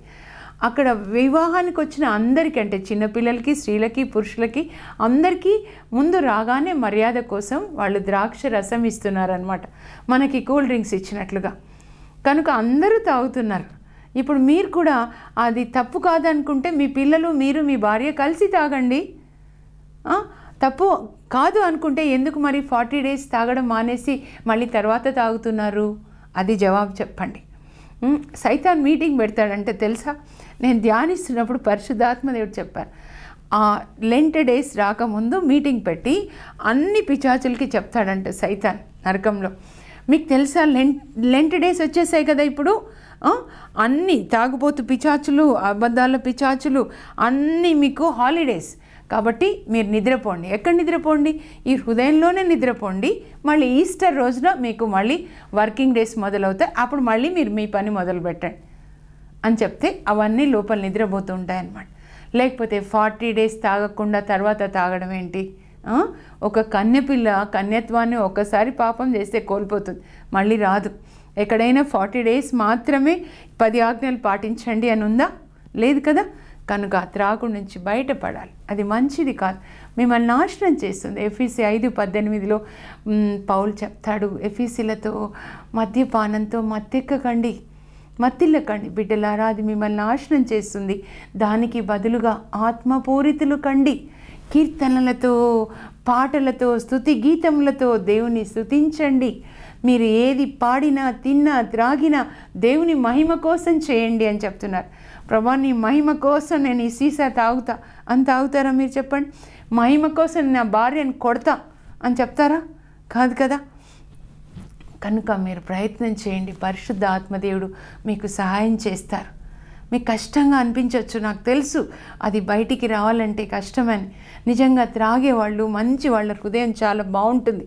అక్కడ వివాహానికి వచ్చిన అందరికీ అంటే చిన్నపిల్లలకి, స్త్రీలకి, పురుషులకి అందరికీ ముందు రాగానే మర్యాద కోసం వాళ్ళు ద్రాక్ష రసం ఇస్తున్నారనమాట, మనకి కూల్ డ్రింక్స్ ఇచ్చినట్లుగా. కనుక అందరూ తాగుతున్నారు. ఇప్పుడు మీరు కూడా అది తప్పు కాదనుకుంటే మీ పిల్లలు, మీరు, మీ భార్య కలిసి తాగండి. తప్పు కాదు అనుకుంటే ఎందుకు మరి 40 days తాగడం మానేసి మళ్ళీ తర్వాత తాగుతున్నారు? అది జవాబు చెప్పండి. సైతాన్ మీటింగ్ పెడతాడంటే తెలుసా? నేను ధ్యానిస్తున్నప్పుడు పరిశుద్ధాత్మదేవుడు చెప్పారు, లెంట్ డేస్ రాకముందు మీటింగ్ పెట్టి అన్ని పిశాచులకి చెప్తాడంట సైతాన్ నరకంలో. మీకు తెలుసా లెంట్ డేస్ వచ్చేసాయి కదా ఇప్పుడు? అన్నీ తాగుబోతు పిశాచులు, అబద్ధాల పిశాచులు అన్నీ మీకు హాలిడేస్. కాబట్టి మీరు నిద్రపోండి. ఎక్కడ నిద్రపోండి? ఈ హృదయంలోనే నిద్రపోండి. మళ్ళీ ఈస్టర్ రోజున మీకు మళ్ళీ వర్కింగ్ డేస్ మొదలవుతాయి. అప్పుడు మళ్ళీ మీరు మీ పని మొదలు పెట్టండి అని చెప్తే అవన్నీ లోపల నిద్రపోతూ ఉంటాయన్నమాట. లేకపోతే 40 days తాగకుండా తర్వాత తాగడం ఏంటి? ఒక కన్యపిల్ల కన్యత్వాన్ని ఒక్కసారి పాపం చేస్తే కోల్పోతుంది, మళ్ళీ రాదు. ఎక్కడైనా 40 days మాత్రమే 10 ఆజ్ఞలు పాటించండి అని ఉందా? లేదు కదా. కనుక ఆ త్రాగుడు నుంచి బయటపడాలి. అది మంచిది కాదు, మిమ్మల్ని నాశనం చేస్తుంది. ఎఫీసీ 5:18 పౌలు చెప్తాడు, ఎఫీసీలతో మద్యపానంతో మత్తిల్లకండి బిడ్డలారా, అది మిమ్మల్ని నాశనం చేస్తుంది. దానికి బదులుగా ఆత్మపూరితులు కండి, కీర్తనలతో, పాటలతో, స్తుతి గీతములతో దేవుని స్తుతించండి. మీరు ఏది పాడినా, తిన్నా, త్రాగినా దేవుని మహిమ కోసం చేయండి అని చెప్తున్నారు. ప్రభా, నీ మహిమ కోసం నేను ఈ సీసా తాగుతా అని తాగుతారా మీరు చెప్పండి? మహిమ కోసం నా భార్యను కొడతా అని చెప్తారా? కాదు కదా. కనుక మీరు ప్రయత్నం చేయండి, పరిశుద్ధ ఆత్మదేవుడు మీకు సహాయం చేస్తారు. మీకు కష్టంగా అనిపించవచ్చు, నాకు తెలుసు అది బయటికి రావాలంటే కష్టమని. నిజంగా త్రాగేవాళ్ళు మంచి, వాళ్ళ హృదయం చాలా బాగుంటుంది.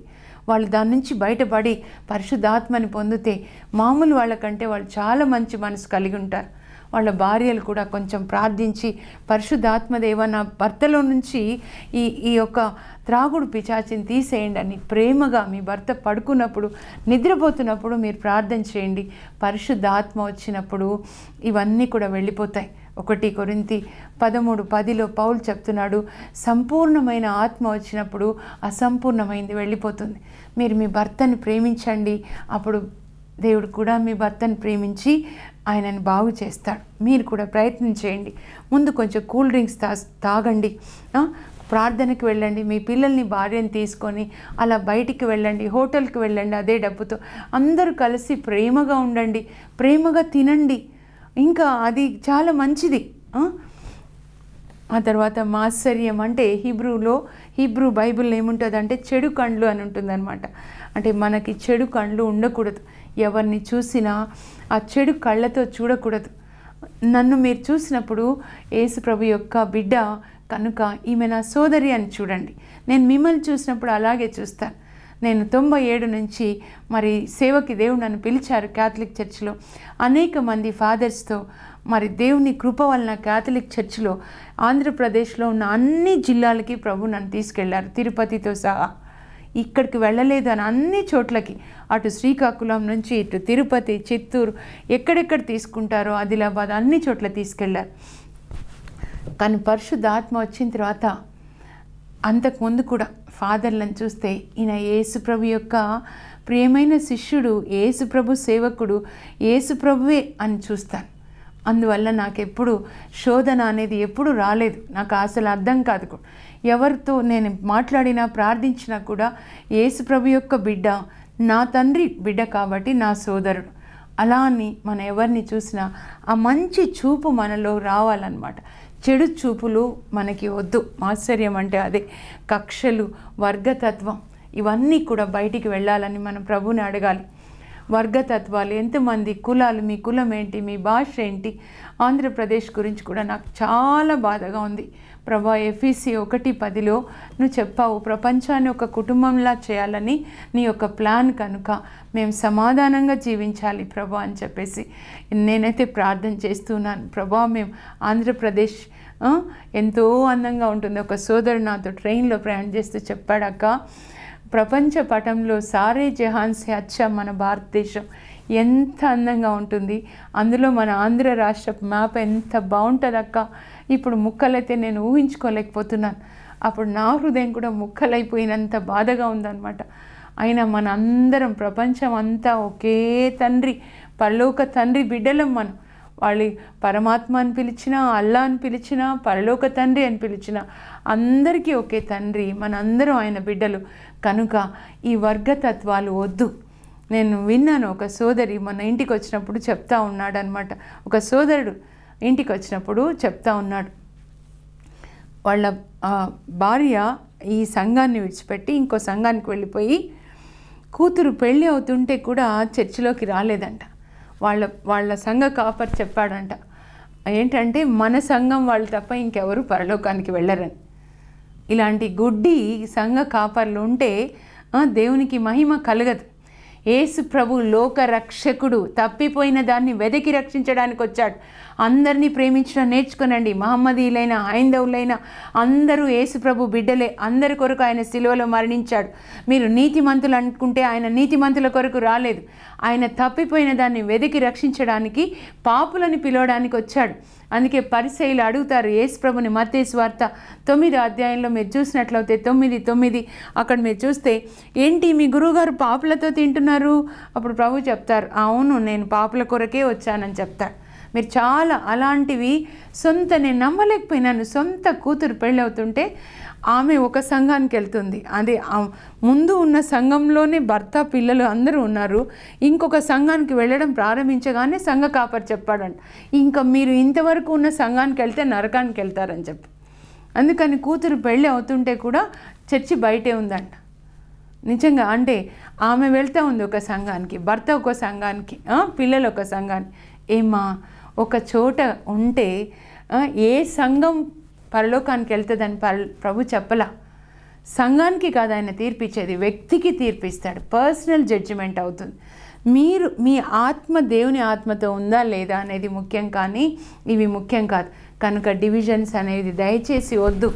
వాళ్ళు దాని నుంచి బయటపడి పరిశుద్ధాత్మని పొందితే మామూలు వాళ్ళకంటే వాళ్ళు చాలా మంచి మనసు కలిగి ఉంటారు. వాళ్ళ భార్యలు కూడా కొంచెం ప్రార్థించి, పరిశుద్ధాత్మదేవ నా భర్తలో నుంచి ఈ యొక్క త్రాగుడు పిశాచిని తీసేయండి అని ప్రేమగా మీ భర్త పడుకున్నప్పుడు, నిద్రపోతున్నప్పుడు మీరు ప్రార్థన చేయండి. పరిశుద్ధాత్మ వచ్చినప్పుడు ఇవన్నీ కూడా వెళ్ళిపోతాయి. 1 కొరింథీ 13:10 పౌలు చెప్తున్నాడు, సంపూర్ణమైన ఆత్మ వచ్చినప్పుడు అసంపూర్ణమైంది వెళ్ళిపోతుంది. మీరు మీ భర్తని ప్రేమించండి, అప్పుడు దేవుడు కూడా మీ భర్తను ప్రేమించి ఆయనని బాగు చేస్తాడు. మీరు కూడా ప్రయత్నం చేయండి. ముందు కొంచెం కూల్ డ్రింక్స్ తాగండి, ప్రార్థనకి వెళ్ళండి, మీ పిల్లల్ని భార్యను తీసుకొని అలా బయటికి వెళ్ళండి, హోటల్కి వెళ్ళండి. అదే డబ్బుతో అందరూ కలిసి ప్రేమగా ఉండండి, ప్రేమగా తినండి. ఇంకా అది చాలా మంచిది. ఆ తర్వాత మాత్సర్యం అంటే హీబ్రూ బైబిల్లో ఏముంటుందంటే చెడు కండ్లు అని ఉంటుందన్నమాట. అంటే మనకి చెడు కండ్లు ఉండకూడదు. ఎవరిని చూసినా ఆ చెడు కళ్ళతో చూడకూడదు. నన్ను మీరు చూసినప్పుడు యేసు ప్రభు యొక్క బిడ్డ కనుక ఈమె నా సోదరి అని చూడండి. నేను మిమ్మల్ని చూసినప్పుడు అలాగే చూస్తాను. నేను 97 నుంచి మరి సేవకి దేవుడు నన్ను పిలిచారు క్యాథలిక్ చర్చిలో. అనేక మంది ఫాదర్స్తో మరి దేవుని కృప వలన క్యాథలిక్ చర్చిలో ఆంధ్రప్రదేశ్లో ఉన్న అన్ని జిల్లాలకి ప్రభు నన్ను తీసుకెళ్లారు, తిరుపతితో సహా. ఇక్కడికి వెళ్ళలేదు అని అన్ని చోట్లకి, అటు శ్రీకాకుళం నుంచి ఇటు తిరుపతి, చిత్తూరు, ఎక్కడెక్కడ తీసుకుంటారో ఆదిలాబాద్, అన్ని చోట్ల తీసుకెళ్లారు. కానీ పరిశుద్ధాత్మ వచ్చిన తర్వాత అంతకుముందు కూడా ఫాదర్లను చూస్తే ఈయన యేసుప్రభు యొక్క ప్రియమైన శిష్యుడు, యేసుప్రభు సేవకుడు, యేసుప్రభువే అని చూస్తాను. అందువల్ల నాకు ఎప్పుడు శోధన అనేది ఎప్పుడు రాలేదు. నాకు అసలు అర్థం కాదు. ఎవరితో నేను మాట్లాడినా ప్రార్థించినా కూడా యేసుప్రభు యొక్క బిడ్డ, నా తండ్రి బిడ్డ కాబట్టి నా సోదరుడు. అలా అని మనం ఎవరిని చూసినా ఆ మంచి చూపు మనలో రావాలన్నమాట. చెడు చూపులు మనకి వద్దు. ఆశ్చర్యం అంటే అదే, కక్షలు, వర్గతత్వం ఇవన్నీ కూడా బయటికి వెళ్ళాలని మనం ప్రభుని అడగాలి. వర్గతత్వాలు, ఎంతమంది కులాలు, మీ కులం ఏంటి, మీ భాష ఏంటి, ఆంధ్రప్రదేశ్ గురించి కూడా నాకు చాలా బాధగా ఉంది. ప్రభా, ఎఫీసీ 1:10 నువ్వు చెప్పావు ప్రపంచాన్ని ఒక కుటుంబంలా చేయాలని నీ యొక్క ప్లాన్, కనుక మేము సమాధానంగా జీవించాలి ప్రభా అని చెప్పేసి నేనైతే ప్రార్థన చేస్తున్నాను. ప్రభా, మేము ఆంధ్రప్రదేశ్ ఎంతో అందంగా ఉంటుంది. ఒక సోదరుడు నాతో ట్రైన్లో ప్రయాణం చేస్తూ చెప్పాడక్క, ప్రపంచ పటంలో సారే జహాన్ సే అచ్చా మన భారతదేశం ఎంత అందంగా ఉంటుంది, అందులో మన ఆంధ్ర రాష్ట్ర మ్యాప్ ఎంత బాగుంటుంది అక్క. ఇప్పుడు ముక్కలైతే నేను ఊహించుకోలేకపోతున్నాను. అప్పుడు నా హృదయం కూడా ముక్కలైపోయినంత బాధగా ఉందన్నమాట. అయినా మన అందరం, ప్రపంచం అంతా ఒకే తండ్రి, పరలోక తండ్రి బిడ్డలం మనం. వాళ్ళు పరమాత్మ అని పిలిచినా, అల్లా అని పిలిచినా, పరలోక తండ్రి అని పిలిచినా అందరికీ ఒకే తండ్రి, మనందరం ఆయన బిడ్డలు. కనుక ఈ వర్గతత్వాలు వద్దు. నేను విన్నాను, ఒక సోదరి మన ఇంటికి వచ్చినప్పుడు చెప్తా ఉన్నాడు అనమాట. ఒక సోదరుడు ఇంటికి వచ్చినప్పుడు చెప్తా ఉన్నాడు, వాళ్ళ భార్య ఈ సంఘాన్ని విడిచిపెట్టి ఇంకో సంఘానికి వెళ్ళిపోయి కూతురు పెళ్ళి అవుతుంటే కూడా చర్చిలోకి రాలేదంట. వాళ్ళ సంఘ కాపర్ చెప్పాడంట, ఏంటంటే మన సంఘం వాళ్ళు తప్ప ఇంకెవరు పరలోకానికి వెళ్ళరని. ఇలాంటి గుడ్డి సంఘ కాపర్లు ఉంటే దేవునికి మహిమ కలగదు. యేసు ప్రభు లోక రక్షకుడు, తప్పిపోయిన దాన్ని వెతికి రక్షించడానికి వచ్చాడు. అందరినీ ప్రేమించడం నేర్చుకోనండి. మహమ్మదీయులైన హైందవులైన అందరూ యేసు ప్రభు బిడ్డలే. అందరి కొరకు ఆయన సిలువలో మరణించాడు. మీరు నీతిమంతులు అనుకుంటే ఆయన నీతిమంతుల కొరకు రాలేదు. ఆయన తప్పిపోయిన దాన్ని వెతికి రక్షించడానికి, పాపులని పిలవడానికి వచ్చాడు. అందుకే పరిసయ్యులు అడుగుతారు యేసు ప్రభుని. మత్తయి సువార్త 9వ అధ్యాయంలో మీరు చూసినట్లయితే 9:9 అక్కడ మీరు చూస్తే, ఏంటి మీ గురువుగారు పాపులతో తింటున్నారు? అప్పుడు ప్రభు చెప్తారు, అవును, నేను పాపుల కొరకే వచ్చానని చెప్తాడు. మీరు చాలా అలాంటివి నేను నమ్మలేకపోయినాను. సొంత కూతురు పెళ్ళి అవుతుంటే ఆమె ఒక సంఘానికి వెళ్తుంది. అదే ముందు ఉన్న సంఘంలోనే భర్త పిల్లలు అందరూ ఉన్నారు. ఇంకొక సంఘానికి వెళ్ళడం ప్రారంభించగానే సంఘ కాపరి చెప్పాడంట, ఇంకా మీరు ఇంతవరకు ఉన్న సంఘానికి వెళ్తే నరకానికి వెళ్తారని చెప్పి. అందుకని కూతురు పెళ్ళి అవుతుంటే కూడా చర్చి బయటే ఉందంట. నిజంగా అంటే ఆమె వెళ్తూ ఉంది ఒక సంఘానికి, భర్త ఒక సంఘానికి, పిల్లలు ఒక సంఘానికి. ఏమా ఒక చోట ఉంటే ఏ సంఘం పరలోకానికి వెళ్తుందని ప్రభు చెప్పలా. సంఘానికి కాదు ఆయన తీర్పిచ్చేది, వ్యక్తికి తీర్పిస్తాడు. పర్సనల్ జడ్జిమెంట్ అవుతుంది. మీరు మీ ఆత్మ దేవుని ఆత్మతో ఉందా లేదా అనేది ముఖ్యం, కానీ ఇవి ముఖ్యం కాదు. కనుక డివిజన్స్ అనేది దయచేసి వద్దు.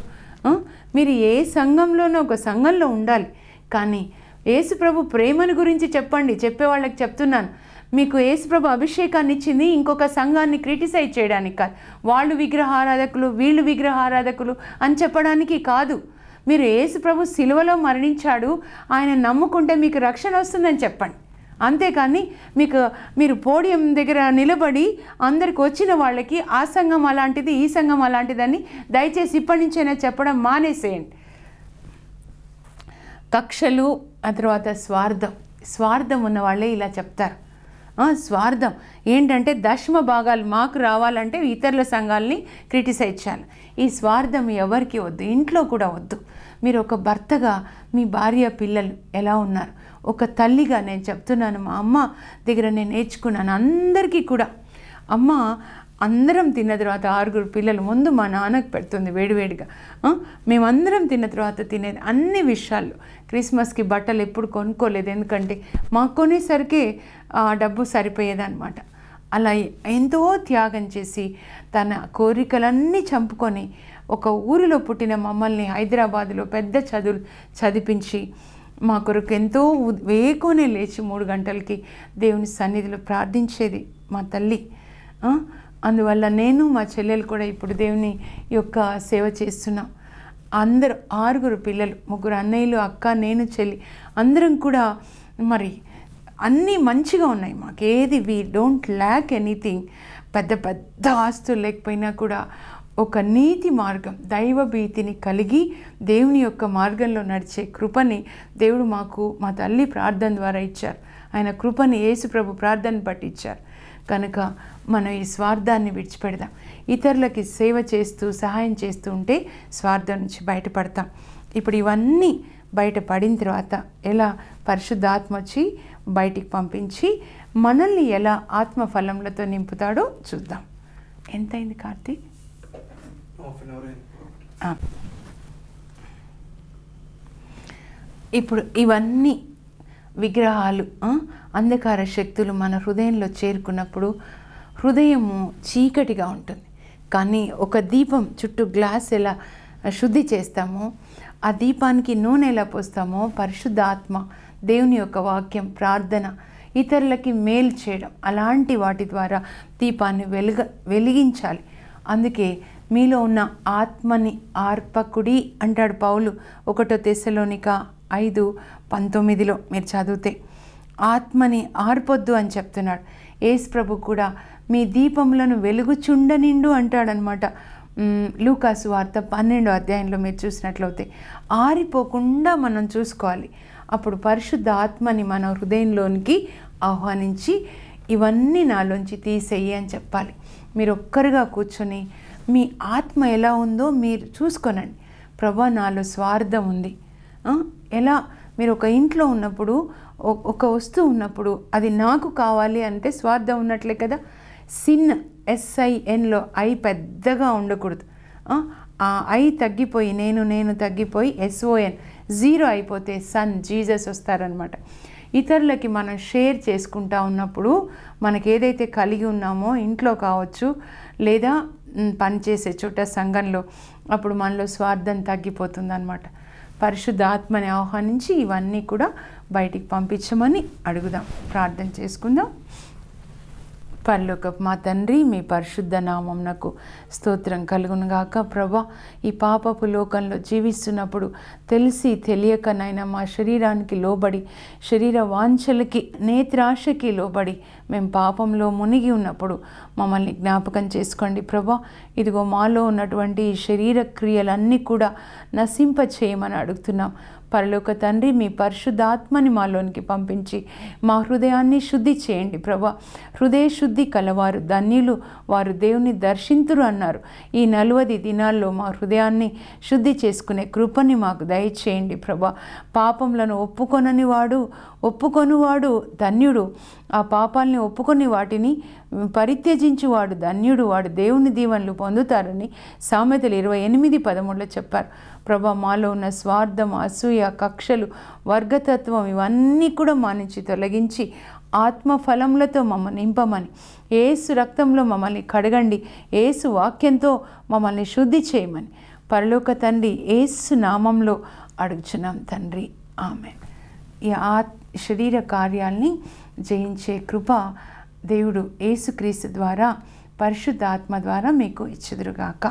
మీరు ఏ సంఘంలోనో ఒక సంఘంలో ఉండాలి, కానీ యేసుప్రభు ప్రేమను గురించి చెప్పండి. చెప్పేవాళ్ళకి చెప్తున్నాను, మీకు యేసుప్రభు అభిషేకాన్ని ఇచ్చింది ఇంకొక సంఘాన్ని క్రిటిసైజ్ చేయడానికి కాదు, వాళ్ళు విగ్రహారాధకులు వీళ్ళు విగ్రహారాధకులు అని చెప్పడానికి కాదు. మీరు యేసుప్రభు సిలువలో మరణించాడు, ఆయన నమ్ముకుంటే మీకు రక్షణ వస్తుందని చెప్పండి. అంతేకాని మీరు పోడియం దగ్గర నిలబడి అందరికి వచ్చిన వాళ్ళకి ఆ సంఘం అలాంటిది ఈ సంఘం అలాంటిదని దయచేసి ఇప్పటి నుంచైనా చెప్పడం మానేసేయండి. కక్షలు, ఆ తర్వాత స్వార్థం ఉన్న వాళ్ళే ఇలా చెప్తారు. స్వార్థం ఏంటంటే దశమ భాగాలు మాకు రావాలంటే ఇతరుల సంఘాలని క్రిటిసైజ్ చేయాలి. ఈ స్వార్థం ఎవరికి వద్దు, ఇంట్లో కూడా వద్దు. మీరు ఒక భర్తగా మీ భార్య పిల్లలు ఎలా ఉన్నారు, ఒక తల్లిగా నేను చెప్తున్నాను, మా అమ్మ దగ్గర నేను నేర్చుకున్నాను. అందరికీ కూడా అమ్మ అందరం తిన్న తర్వాత 6 పిల్లలు ముందు మా నాన్నకు పెడుతుంది వేడివేడిగా. మేమందరం తిన్న తర్వాత తినేది అన్ని విషయాలు. క్రిస్మస్కి బట్టలు ఎప్పుడు కొనుక్కోలేదు, ఎందుకంటే మాకు కొనేసరికి డబ్బు సరిపోయేదన్నమాట. అలా ఎంతో త్యాగం చేసి తన కోరికలన్నీ చంపుకొని ఒక ఊరిలో పుట్టిన మమ్మల్ని హైదరాబాదులో పెద్ద చదువులు చదివించి మా కొరకు ఎంతో వేకోనే లేచి 3 గంటలకి దేవుని సన్నిధిలో ప్రార్థించేది మా తల్లి. అందువల్ల నేను మా చెల్లెలు కూడా ఇప్పుడు దేవుని యొక్క సేవ చేస్తున్నాం. అందరూ 6 పిల్లలు, 3 అన్నయ్యలు, అక్క, నేను, చెల్లి, అందరం కూడా మరి అన్నీ మంచిగా ఉన్నాయి. మాకేది వీ డోంట్ ల్యాక్ ఎనీథింగ్. పెద్ద పెద్ద ఆస్తులు లేకపోయినా కూడా ఒక నీతి మార్గం, దైవ భీతిని కలిగి దేవుని యొక్క మార్గంలో నడిచే కృపని దేవుడు మాకు మా తల్లి ప్రార్థన ద్వారా ఇచ్చారు. ఆయన కృపని యేసుప్రభు ప్రార్థన బట్టి ఇచ్చారు. కనుక మనం ఈ స్వార్థాన్ని విడిచిపెడదాం. ఇతరులకి సేవ చేస్తూ సహాయం చేస్తూ ఉంటే స్వార్థం నుంచి బయటపడతాం. ఇప్పుడు ఇవన్నీ బయటపడిన తర్వాత ఎలా పరిశుద్ధాత్మ వచ్చి బయటికి పంపించి మనల్ని ఎలా ఆత్మఫలములతో నింపుతాడో చూద్దాం. ఎంతైంది కార్తీక్? ఇప్పుడు ఇవన్నీ విగ్రహాలు, అంధకార శక్తులు మన హృదయంలో చేరుకున్నప్పుడు హృదయము చీకటిగా ఉంటుంది. కానీ ఒక దీపం చుట్టూ గ్లాస్ ఎలా శుద్ధి చేస్తామో, ఆ దీపానికి నూనె ఎలా పోస్తామో, పరిశుద్ధాత్మ, దేవుని యొక్క వాక్యం, ప్రార్థన, ఇతరులకి మేలు చేయడం, అలాంటి వాటి ద్వారా దీపాన్ని వెలిగించాలి. అందుకే మీలో ఉన్న ఆత్మని ఆర్పకుడి అంటాడు పౌలు 1 తెస్సలోనిక 5:19 మీరు చదివితే. ఆత్మని ఆర్పొద్దు అని చెప్తున్నాడు. యేసు ప్రభు కూడా మీ దీపములను వెలుగుచుండనిండు అంటాడనమాట. లూకాసు వార్త 12వ అధ్యాయంలో మీరు చూసినట్లయితే ఆరిపోకుండా మనం చూసుకోవాలి. అప్పుడు పరిశుద్ధ ఆత్మని మన హృదయంలోనికి ఆహ్వానించి ఇవన్నీ నాలోంచి తీసేయి అని చెప్పాలి. మీరు ఒక్కరుగా కూర్చొని మీ ఆత్మ ఎలా ఉందో మీరు చూసుకోనండి. ప్రభా, నాలో స్వార్థం ఉంది. ఎలా మీరు ఒక ఇంట్లో ఉన్నప్పుడు ఒక వస్తువు ఉన్నప్పుడు అది నాకు కావాలి అంటే స్వార్థం ఉన్నట్లే కదా. సిన్, SINలో ఐ పెద్దగా ఉండకూడదు. ఆ ఐ తగ్గిపోయి నేను తగ్గిపోయి SON 0 అయిపోతే సన్ జీసస్ వస్తారనమాట. ఇతరులకి మనం షేర్ చేసుకుంటా ఉన్నప్పుడు మనకి ఏదైతే కలిగి ఉన్నామో ఇంట్లో కావచ్చు లేదా పనిచేసే చోట సంఘంలో, అప్పుడు మనలో స్వార్థం తగ్గిపోతుంది అన్నమాట. పరిశుద్ధ ఆత్మని ఆహ్వానించి ఇవన్నీ కూడా బయటికి పంపించమని అడుగుదాం. ప్రార్థన చేసుకుందాం. పరలోకపు మా తండ్రి, మీ పరిశుద్ధ నామమునకు స్తోత్రం కలుగునుగాక. ప్రభా, ఈ పాపపు లోకంలో జీవిస్తున్నప్పుడు తెలిసి తెలియకనైనా మా శరీరానికి లోబడి, శరీర వాంఛలకి, నేత్రాశకి లోబడి మేము పాపంలో మునిగి ఉన్నప్పుడు మమ్మల్ని జ్ఞాపకం చేసుకోండి ప్రభా. ఇదిగో మాలో ఉన్నటువంటి ఈ శరీర క్రియలన్నీ కూడా నశింప చేయమని అడుగుతున్నాం. పరలోక తండ్రి, మీ పరిశుద్ధాత్మని మాలోనికి పంపించి మా హృదయాన్ని శుద్ధి చేయండి ప్రభా. హృదయ శుద్ధి కలవారు ధన్యులు, వారు దేవుని దర్శింతురు అన్నారు. ఈ 40 దినాల్లో మా హృదయాన్ని శుద్ధి చేసుకునే కృపని మాకు దయచేయండి ప్రభా. పాపములను ఒప్పుకొనువాడు ధన్యుడు. ఆ పాపాలని ఒప్పుకొని వాటిని పరిత్యజించువాడు ధన్యుడు, వాడు దేవుని దీవెనలు పొందుతారని సామెతలు 28:13 చెప్పారు. ప్రభా, మాలో ఉన్న స్వార్థం, అసూయ, కక్షలు, వర్గతత్వం ఇవన్నీ కూడా మా నుంచి తొలగించి ఆత్మఫలములతో మమ్మల్ని నింపమని, యేసు రక్తంలో మమ్మల్ని కడగండి, యేసు వాక్యంతో మమ్మల్ని శుద్ధి చేయమని పరలోక తండ్రి యేసు నామంలో అడుగుచున్నాం తండ్రి. ఆమేన్. ఈ శరీర కార్యాల్ని జయించే కృప దేవుడు యేసుక్రీస్తు ద్వారా, పరిశుద్ధ ఆత్మ ద్వారా మీకు ఇచ్చెదరుగాక.